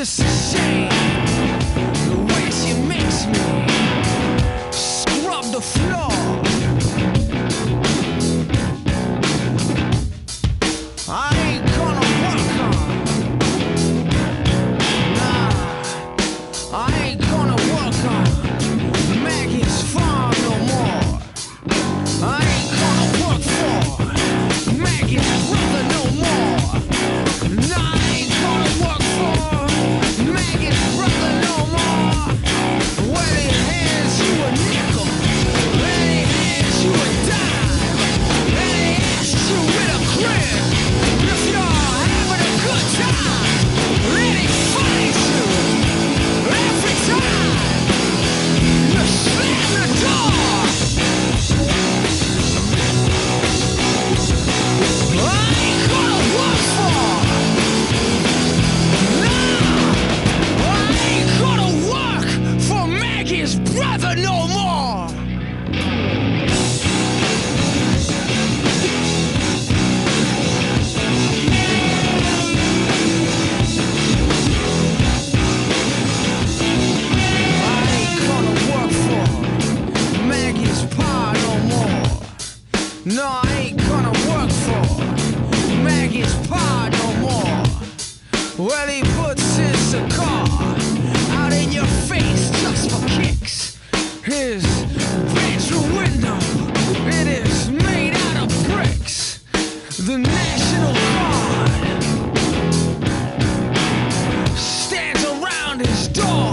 just a shame. The way she makes me scrub the floor. I ain't gonna work on. Nah, I ain't gonna work on Maggie's farm no more. I ain't gonna work for Maggie's brother no more. Nah, I ain't gonna work for Maggie's brother no more. When he hands you a nickel, when he hands you a dime, when he asks you in a crib if you're having a good time, then he finds you every time you slam the door. I ain't gonna work for. Nah, I ain't gonna work for Maggie's brother no more. I ain't gonna work for Maggie's pa no more. No, I ain't gonna work for Maggie's pa no more. Well, he puts his car out in your face just for kicks. His bedroom window, it is made out of bricks. The National Guard stands around his door.